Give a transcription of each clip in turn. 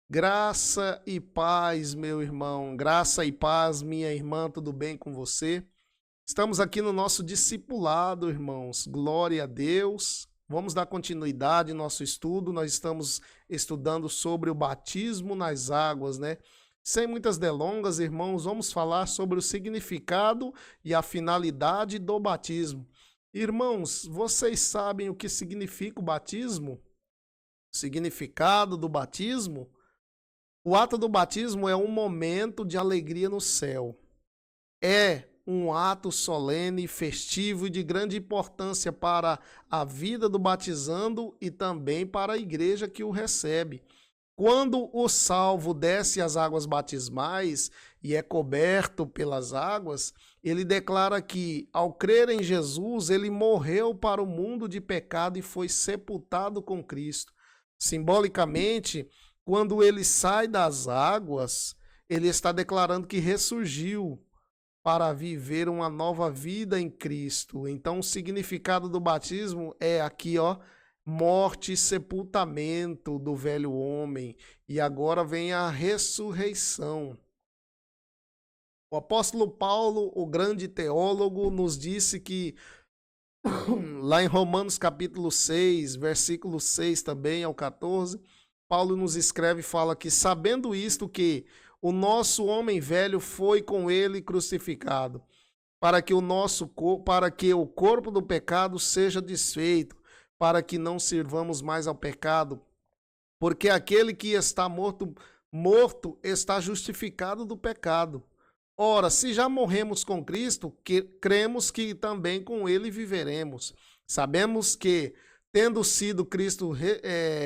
Graça e paz, meu irmão. Graça e paz, minha irmã, tudo bem com você? Estamos aqui no nosso discipulado, irmãos. Glória a Deus. Vamos dar continuidade ao nosso estudo. Nós estamos estudando sobre o batismo nas águas, né? Sem muitas delongas, irmãos, vamos falar sobre o significado e a finalidade do batismo. Irmãos, vocês sabem o que significa o batismo? O significado do batismo? O ato do batismo é um momento de alegria no céu. É um ato solene, festivo e de grande importância para a vida do batizando e também para a igreja que o recebe. Quando o salvo desce às águas batismais e é coberto pelas águas, ele declara que, ao crer em Jesus, ele morreu para o mundo de pecado e foi sepultado com Cristo. Simbolicamente, quando ele sai das águas, ele está declarando que ressurgiu para viver uma nova vida em Cristo. Então, o significado do batismo é aqui, ó, morte e sepultamento do velho homem, e agora vem a ressurreição. O apóstolo Paulo, o grande teólogo, nos disse que lá em Romanos capítulo 6, versículo 6 também ao 14, Paulo nos escreve e fala que, sabendo isto, que o nosso homem velho foi com ele crucificado, para que o corpo do pecado seja desfeito, para que não sirvamos mais ao pecado, porque aquele que está morto está justificado do pecado. Ora, se já morremos com Cristo, cremos que também com ele viveremos. Sabemos que, tendo sido Cristo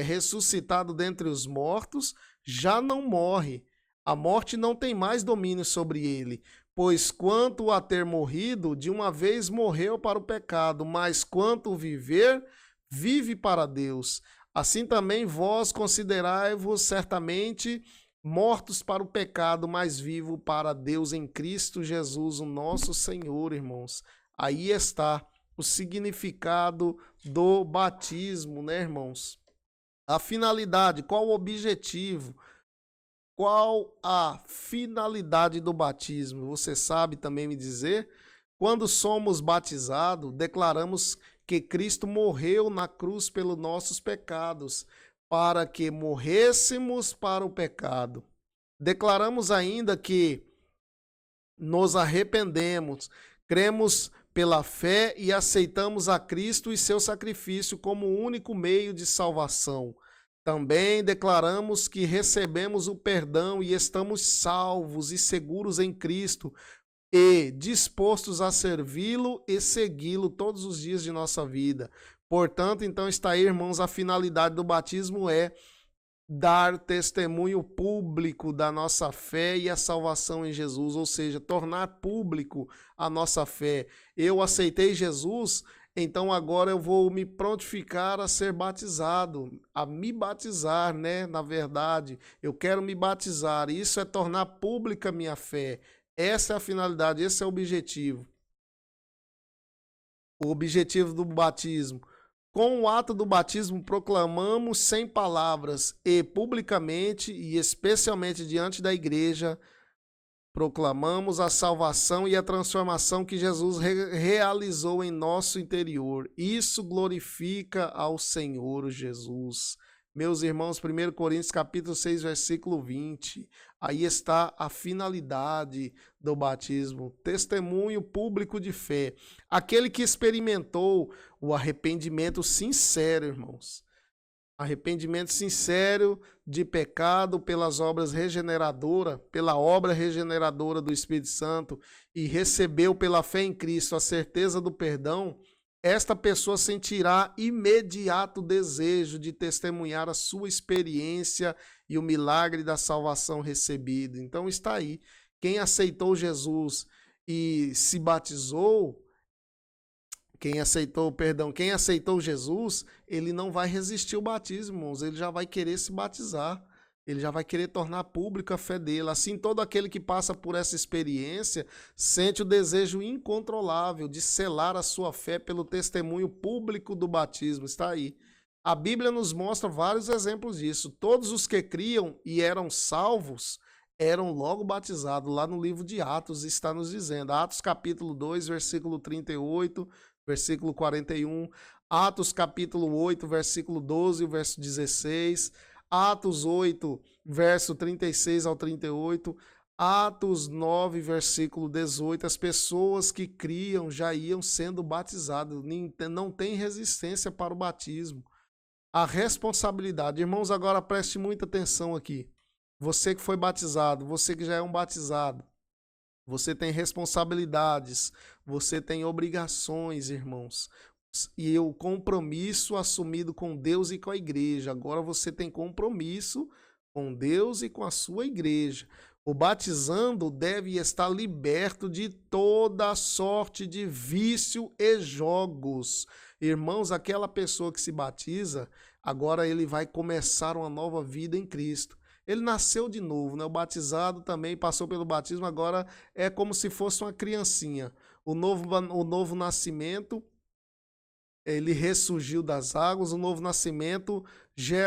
ressuscitado dentre os mortos, já não morre. A morte não tem mais domínio sobre ele, pois quanto a ter morrido, de uma vez morreu para o pecado, mas quanto viver, vive para Deus. Assim também vós considerai-vos certamente mortos para o pecado, mas vivo para Deus em Cristo Jesus, o nosso Senhor, irmãos. Aí está o significado do batismo, né, irmãos? A finalidade, qual o objetivo? Qual a finalidade do batismo? Você sabe também me dizer? Quando somos batizados, declaramos que Cristo morreu na cruz pelos nossos pecados, para que morrêssemos para o pecado. Declaramos ainda que nos arrependemos, cremos pela fé e aceitamos a Cristo e seu sacrifício como o único meio de salvação. Também declaramos que recebemos o perdão e estamos salvos e seguros em Cristo e dispostos a servi-lo e segui-lo todos os dias de nossa vida. Portanto, então está aí, irmãos, a finalidade do batismo é dar testemunho público da nossa fé e a salvação em Jesus, ou seja, tornar público a nossa fé. Eu aceitei Jesus, então agora eu vou me prontificar a ser batizado, a me batizar, né? Na verdade, eu quero me batizar. Isso é tornar pública a minha fé. Essa é a finalidade, esse é o objetivo. O objetivo do batismo. Com o ato do batismo, proclamamos sem palavras e publicamente e especialmente diante da igreja, proclamamos a salvação e a transformação que Jesus realizou em nosso interior. Isso glorifica ao Senhor Jesus. Meus irmãos, 1 Coríntios capítulo 6, versículo 20. Aí está a finalidade do batismo, testemunho público de fé. Aquele que experimentou o arrependimento sincero, irmãos. Arrependimento sincero de pecado pelas obras regeneradoras, pela obra regeneradora do Espírito Santo e recebeu pela fé em Cristo a certeza do perdão, esta pessoa sentirá imediato desejo de testemunhar a sua experiência e o milagre da salvação recebido. Então está aí. Quem aceitou Jesus e se batizou, quem aceitou Jesus, ele não vai resistir ao batismo, irmãos, ele já vai querer se batizar, ele já vai querer tornar pública a fé dele. Assim, todo aquele que passa por essa experiência sente o desejo incontrolável de selar a sua fé pelo testemunho público do batismo. Está aí. A Bíblia nos mostra vários exemplos disso. Todos os que criam e eram salvos eram logo batizados. Lá no livro de Atos está nos dizendo. Atos capítulo 2, versículo 38, versículo 41. Atos capítulo 8, versículo 12, verso 16. Atos 8, verso 36 ao 38. Atos 9, versículo 18. As pessoas que criam já iam sendo batizadas. Não tem resistência para o batismo. A responsabilidade. Irmãos, agora preste muita atenção aqui. Você que foi batizado, você que já é um batizado, você tem responsabilidades, você tem obrigações, irmãos. E o compromisso assumido com Deus e com a igreja. Agora você tem compromisso com Deus e com a sua igreja. O batizando deve estar liberto de toda sorte de vício e jogos. Irmãos, aquela pessoa que se batiza, agora ele vai começar uma nova vida em Cristo. Ele nasceu de novo, né? O batizado também passou pelo batismo, agora é como se fosse uma criancinha. O novo nascimento, ele ressurgiu das águas, o novo nascimento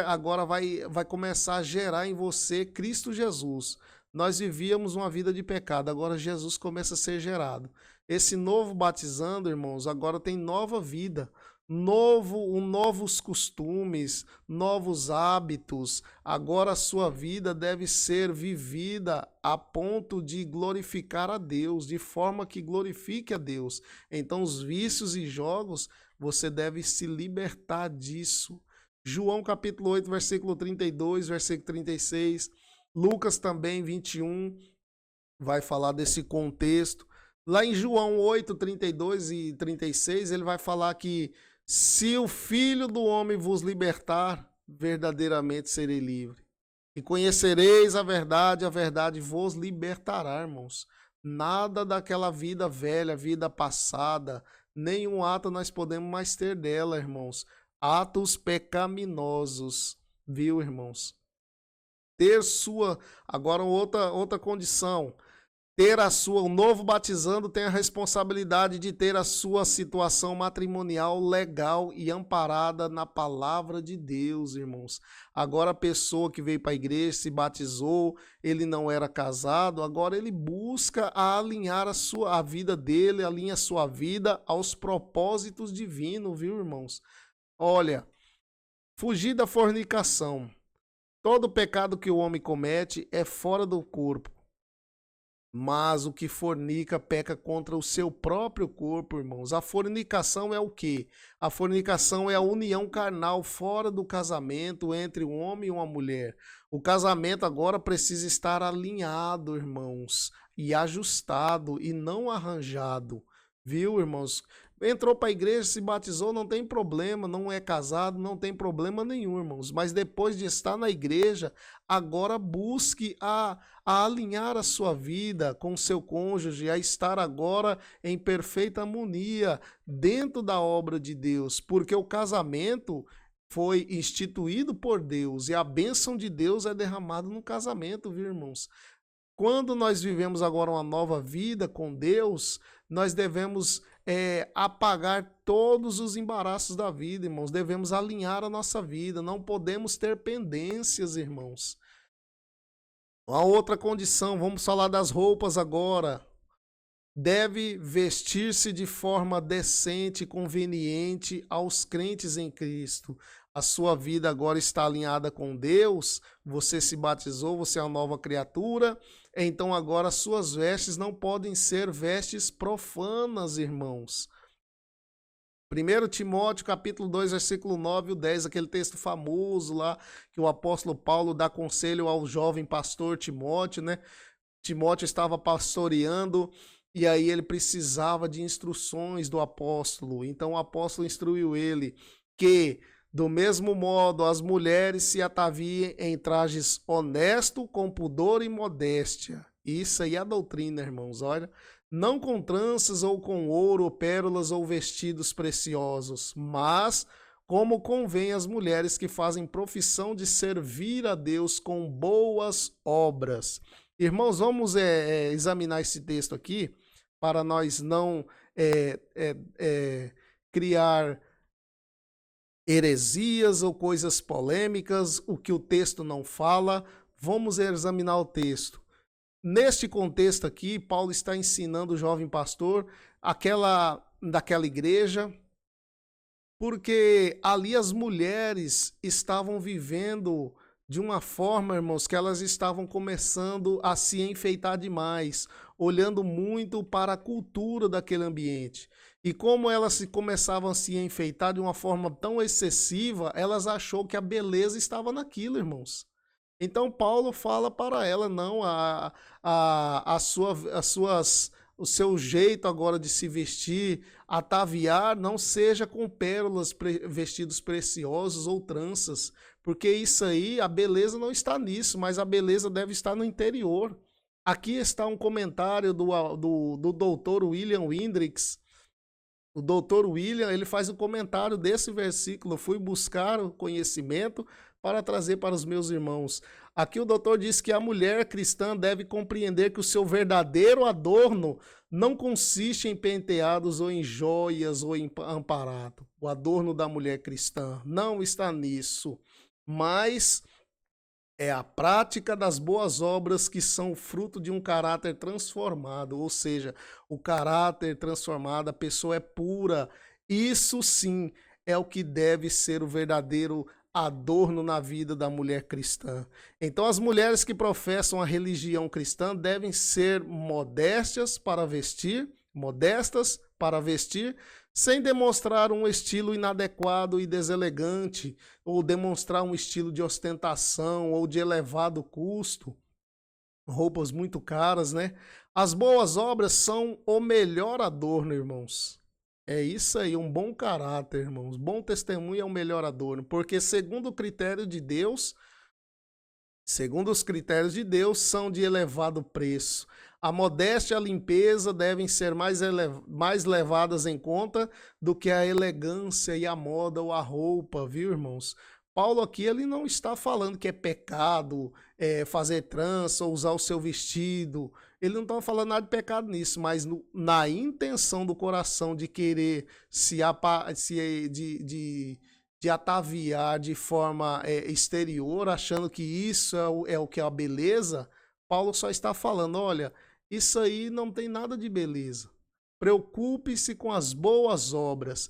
agora vai começar a gerar em você Cristo Jesus. Nós vivíamos uma vida de pecado, agora Jesus começa a ser gerado. Esse novo batizando, irmãos, agora tem nova vida, novos costumes, novos hábitos. Agora a sua vida deve ser vivida a ponto de glorificar a Deus, de forma que glorifique a Deus. Então os vícios e jogos, você deve se libertar disso. João capítulo 8, versículo 32, versículo 36. Lucas também, 21, vai falar desse contexto. Lá em João 8, 32 e 36, ele vai falar que se o Filho do Homem vos libertar, verdadeiramente serei livre. E conhecereis a verdade vos libertará, irmãos. Nada daquela vida velha, vida passada, nenhum ato nós podemos mais ter dela, irmãos. Atos pecaminosos, viu, irmãos? Agora outra condição, o novo batizando tem a responsabilidade de ter a sua situação matrimonial legal e amparada na palavra de Deus, irmãos. Agora a pessoa que veio para a igreja, se batizou, ele não era casado, agora ele busca alinhar a vida dele, alinha a sua vida aos propósitos divinos, viu, irmãos? Olha, fugir da fornicação. Todo pecado que o homem comete é fora do corpo, mas o que fornica peca contra o seu próprio corpo, irmãos. A fornicação é o quê? A fornicação é a união carnal fora do casamento entre um homem e uma mulher. O casamento agora precisa estar alinhado, irmãos, e ajustado e não arranjado. Viu, irmãos? Entrou para a igreja, se batizou, não tem problema, não é casado, não tem problema nenhum, irmãos. Mas depois de estar na igreja, agora busque a alinhar a sua vida com o seu cônjuge, a estar agora em perfeita harmonia dentro da obra de Deus, porque o casamento foi instituído por Deus e a bênção de Deus é derramada no casamento, viu, irmãos? Quando nós vivemos agora uma nova vida com Deus, nós devemos apagar todos os embaraços da vida, irmãos. Devemos alinhar a nossa vida, não podemos ter pendências, irmãos. Uma outra condição, vamos falar das roupas agora. Deve vestir-se de forma decente e conveniente aos crentes em Cristo. A sua vida agora está alinhada com Deus, você se batizou, você é uma nova criatura, então agora as suas vestes não podem ser vestes profanas, irmãos. 1 Timóteo capítulo 2, versículo 9 e 10, aquele texto famoso lá, que o apóstolo Paulo dá conselho ao jovem pastor Timóteo, né? Timóteo estava pastoreando e aí ele precisava de instruções do apóstolo, então o apóstolo instruiu ele que do mesmo modo, as mulheres se ataviem em trajes honesto, com pudor e modéstia. Isso aí é a doutrina, irmãos, olha. Não com tranças ou com ouro, pérolas ou vestidos preciosos, mas como convém às mulheres que fazem profissão de servir a Deus com boas obras. Irmãos, vamos examinar esse texto aqui para nós não criar heresias ou coisas polêmicas, o que o texto não fala. Vamos examinar o texto. Neste contexto aqui, Paulo está ensinando o jovem pastor daquela igreja, porque ali as mulheres estavam vivendo de uma forma, irmãos, que elas estavam começando a se enfeitar demais, olhando muito para a cultura daquele ambiente. E como elas começavam a se enfeitar de uma forma tão excessiva, elas achou que a beleza estava naquilo, irmãos. Então Paulo fala para ela, não, o seu jeito agora de se vestir, ataviar, não seja com pérolas, vestidos preciosos ou tranças, porque isso aí, a beleza não está nisso, mas a beleza deve estar no interior. Aqui está um comentário do doutor William Hendricks. O doutor William, ele faz um comentário desse versículo: fui buscar o conhecimento para trazer para os meus irmãos. Aqui o doutor diz que a mulher cristã deve compreender que o seu verdadeiro adorno não consiste em penteados ou em joias ou em amparado. O adorno da mulher cristã não está nisso, mas é a prática das boas obras que são fruto de um caráter transformado, ou seja, o caráter transformado, a pessoa é pura. Isso sim é o que deve ser o verdadeiro adorno na vida da mulher cristã. Então, as mulheres que professam a religião cristã devem ser modestas para vestir, sem demonstrar um estilo inadequado e deselegante, ou demonstrar um estilo de ostentação ou de elevado custo, roupas muito caras, né? As boas obras são o melhor adorno, irmãos. É isso aí, um bom caráter, irmãos. Bom testemunho é o melhor adorno, porque segundo os critérios de Deus, são de elevado preço. A modéstia e a limpeza devem ser mais levadas em conta do que a elegância e a moda ou a roupa, viu, irmãos? Paulo aqui, ele não está falando que é pecado fazer trança ou usar o seu vestido. Ele não está falando nada de pecado nisso, mas na intenção do coração de querer de ataviar de forma exterior, achando que isso é o que é a beleza. Paulo só está falando, olha, isso aí não tem nada de beleza. Preocupe-se com as boas obras.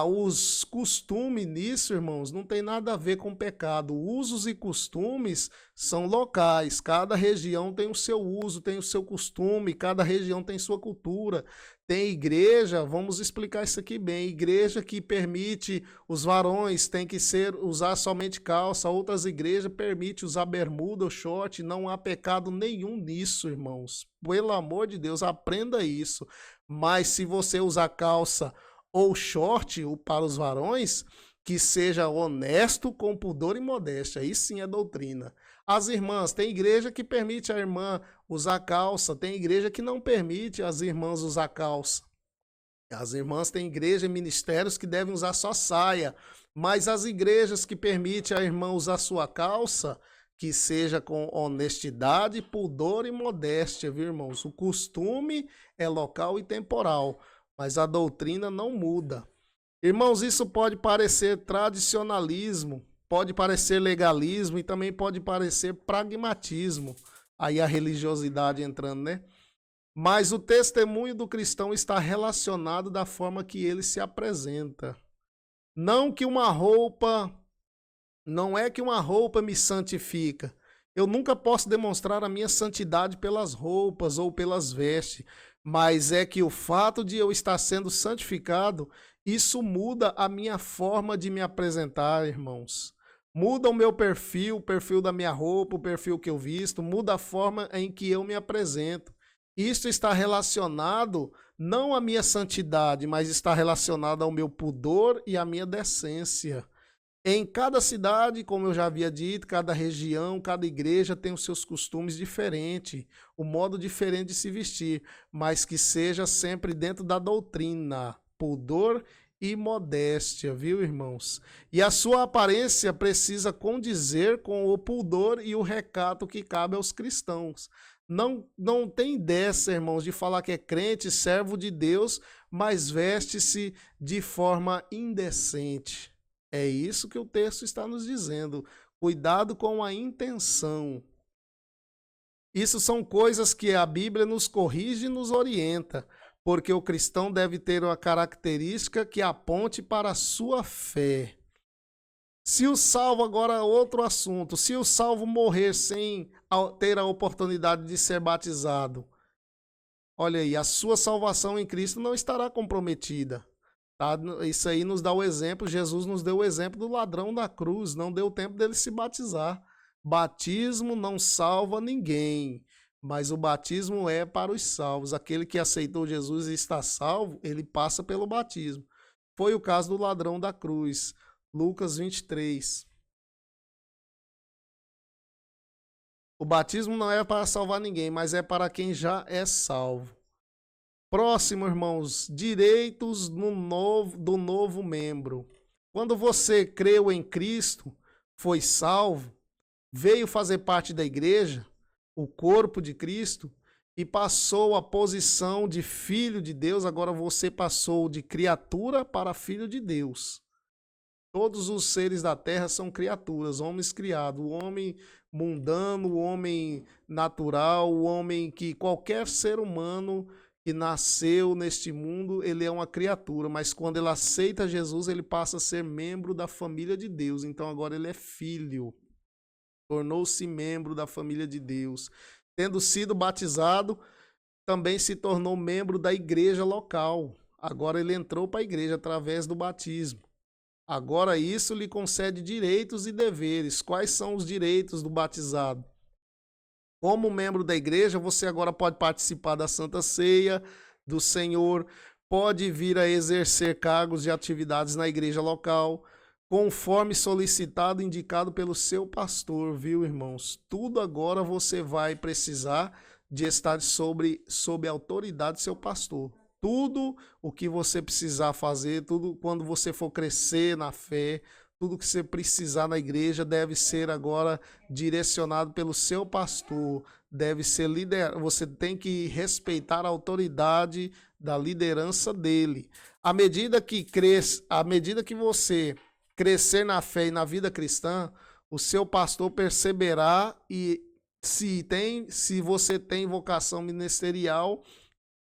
Os costumes nisso, irmãos, não tem nada a ver com pecado. Usos e costumes são locais. Cada região tem o seu uso, tem o seu costume, cada região tem sua cultura. Tem igreja, vamos explicar isso aqui bem, igreja que permite os varões tem que usar somente calça, outras igrejas permitem usar bermuda ou short, não há pecado nenhum nisso, irmãos. Pelo amor de Deus, aprenda isso. Mas se você usar calça ou short para os varões, que seja honesto, com pudor e modéstia, aí sim é doutrina. As irmãs, tem igreja que permite a irmã usar calça, tem igreja que não permite as irmãs usar calça. As irmãs têm igreja e ministérios que devem usar só saia, mas as igrejas que permitem a irmã usar sua calça, que seja com honestidade, pudor e modéstia, viu, irmãos? O costume é local e temporal, mas a doutrina não muda. Irmãos, isso pode parecer tradicionalismo, pode parecer legalismo e também pode parecer pragmatismo. Aí a religiosidade entrando, né? Mas o testemunho do cristão está relacionado da forma que ele se apresenta. Não é que uma roupa me santifica. Eu nunca posso demonstrar a minha santidade pelas roupas ou pelas vestes, mas é que o fato de eu estar sendo santificado, isso muda a minha forma de me apresentar, irmãos. Muda o meu perfil, o perfil da minha roupa, o perfil que eu visto, muda a forma em que eu me apresento. Isso está relacionado não à minha santidade, mas está relacionado ao meu pudor e à minha decência. Em cada cidade, como eu já havia dito, cada região, cada igreja tem os seus costumes diferentes, o modo diferente de se vestir, mas que seja sempre dentro da doutrina, pudor e modéstia, viu, irmãos? E a sua aparência precisa condizer com o pudor e o recato que cabe aos cristãos. Não tem dessa, irmãos, de falar que é crente, servo de Deus, mas veste-se de forma indecente. É isso que o texto está nos dizendo. Cuidado com a intenção. Isso são coisas que a Bíblia nos corrige e nos orienta, porque o cristão deve ter uma característica que aponte para a sua fé. Se o salvo, agora outro assunto, se o salvo morrer sem ter a oportunidade de ser batizado, olha aí, a sua salvação em Cristo não estará comprometida. Tá? Isso aí nos dá o exemplo, Jesus nos deu o exemplo do ladrão da cruz, não deu tempo dele se batizar. Batismo não salva ninguém, mas o batismo é para os salvos. Aquele que aceitou Jesus e está salvo, ele passa pelo batismo. Foi o caso do ladrão da cruz. Lucas 23. O batismo não é para salvar ninguém, mas é para quem já é salvo. Próximo, irmãos, direitos do novo membro. Quando você creu em Cristo, foi salvo, veio fazer parte da igreja, o corpo de Cristo, e passou a posição de filho de Deus, agora você passou de criatura para filho de Deus. Todos os seres da terra são criaturas, homens criados, o homem mundano, o homem natural, o homem que qualquer ser humano que nasceu neste mundo, ele é uma criatura, mas quando ele aceita Jesus, ele passa a ser membro da família de Deus. Então agora ele é filho, tornou-se membro da família de Deus. Tendo sido batizado, também se tornou membro da igreja local. Agora ele entrou para a igreja através do batismo. Agora isso lhe concede direitos e deveres. Quais são os direitos do batizado? Como membro da igreja, você agora pode participar da Santa Ceia do Senhor, pode vir a exercer cargos de atividades na igreja local, conforme solicitado e indicado pelo seu pastor, viu, irmãos? Tudo agora você vai precisar de estar sob a autoridade do seu pastor. Tudo o que você precisar fazer, tudo quando você for crescer na fé, tudo que você precisar na igreja deve ser agora direcionado pelo seu pastor, deve ser liderado. Você tem que respeitar a autoridade da liderança dele. À medida que você crescer na fé e na vida cristã, o seu pastor perceberá e se você tem vocação ministerial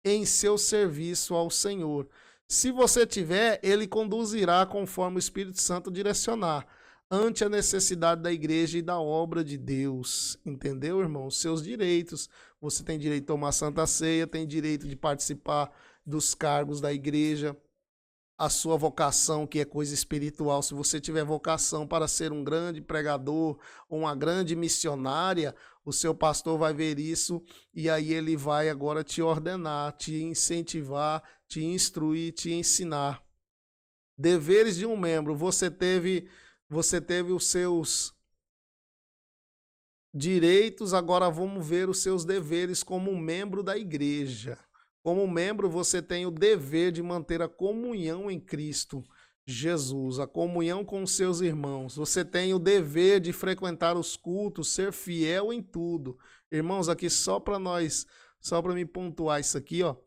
em seu serviço ao Senhor. Se você tiver, ele conduzirá conforme o Espírito Santo direcionar, ante a necessidade da igreja e da obra de Deus. Entendeu, irmão? Seus direitos. Você tem direito de tomar Santa Ceia, tem direito de participar dos cargos da igreja. A sua vocação, que é coisa espiritual, se você tiver vocação para ser um grande pregador ou uma grande missionária, o seu pastor vai ver isso e aí ele vai agora te ordenar, te incentivar, te instruir, te ensinar. Deveres de um membro. Você teve os seus direitos, agora vamos ver os seus deveres como um membro da igreja. Como membro, você tem o dever de manter a comunhão em Cristo Jesus, a comunhão com os seus irmãos. Você tem o dever de frequentar os cultos, ser fiel em tudo. Irmãos, aqui só para me pontuar isso aqui, ó.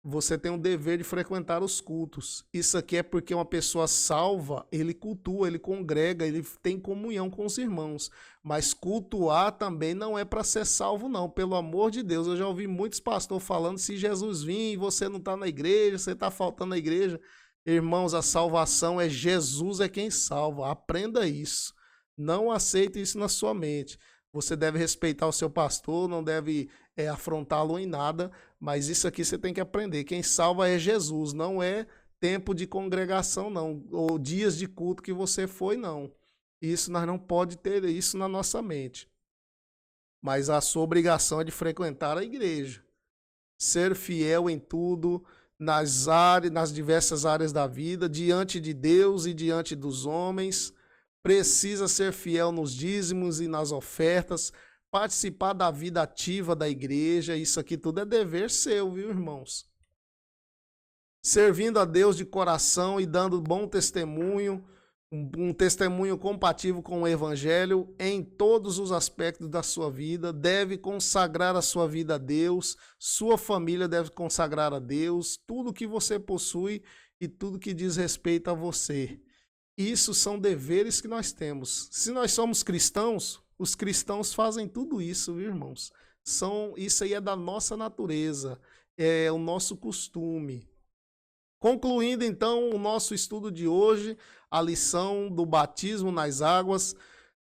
Você tem o dever de frequentar os cultos. Isso aqui é porque uma pessoa salva, ele cultua, ele congrega, ele tem comunhão com os irmãos. Mas cultuar também não é para ser salvo, não. Pelo amor de Deus, eu já ouvi muitos pastores falando, se Jesus vir e você não está na igreja, você está faltando na igreja. Irmãos, a salvação é Jesus é quem salva. Aprenda isso. Não aceite isso na sua mente. Você deve respeitar o seu pastor, não deve afrontá-lo em nada, mas isso aqui você tem que aprender. Quem salva é Jesus, não é tempo de congregação, não, ou dias de culto que você foi, não. Isso nós não pode ter isso na nossa mente. Mas a sua obrigação é de frequentar a igreja, ser fiel em tudo, nas diversas áreas da vida, diante de Deus e diante dos homens. Precisa ser fiel nos dízimos e nas ofertas, participar da vida ativa da igreja. Isso aqui tudo é dever seu, viu, irmãos? Servindo a Deus de coração e dando bom testemunho, um testemunho compatível com o evangelho em todos os aspectos da sua vida. Deve consagrar a sua vida a Deus, sua família deve consagrar a Deus, tudo que você possui e tudo que diz respeito a você. Isso são deveres que nós temos. Se nós somos cristãos, os cristãos fazem tudo isso, viu, irmãos? Isso aí é da nossa natureza, é o nosso costume. Concluindo então o nosso estudo de hoje, a lição do batismo nas águas,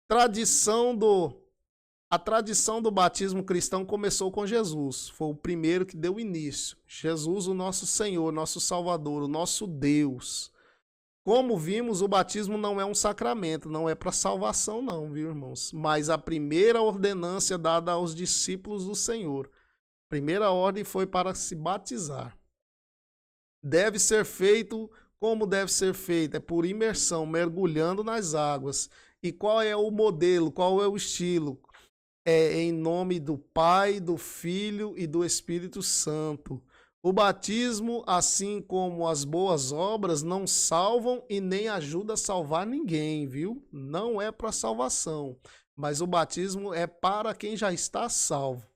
a tradição do batismo cristão começou com Jesus, foi o primeiro que deu início. Jesus, o nosso Senhor, nosso Salvador, o nosso Deus. Como vimos, o batismo não é um sacramento, não é para salvação não, viu, irmãos? Mas a primeira ordenância dada aos discípulos do Senhor. A primeira ordem foi para se batizar. Deve ser feito como deve ser feito, é por imersão, mergulhando nas águas. E qual é o modelo, qual é o estilo? É em nome do Pai, do Filho e do Espírito Santo. O batismo, assim como as boas obras, não salvam e nem ajudam a salvar ninguém, viu? Não é para salvação, mas o batismo é para quem já está salvo.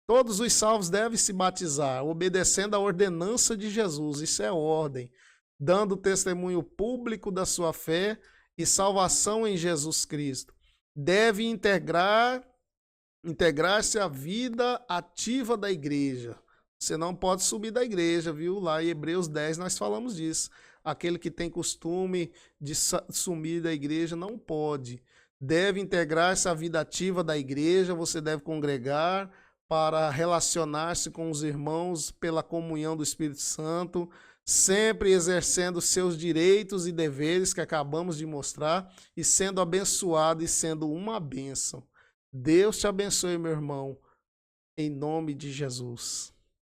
Todos os salvos devem se batizar, obedecendo a ordenança de Jesus, isso é ordem, dando testemunho público da sua fé e salvação em Jesus Cristo. Deve integrar-se à vida ativa da igreja. Você não pode subir da igreja, viu? Lá em Hebreus 10 nós falamos disso. Aquele que tem costume de sumir da igreja não pode. Deve integrar-se à vida ativa da igreja, você deve congregar para relacionar-se com os irmãos pela comunhão do Espírito Santo, sempre exercendo seus direitos e deveres que acabamos de mostrar e sendo abençoado e sendo uma bênção. Deus te abençoe, meu irmão, em nome de Jesus.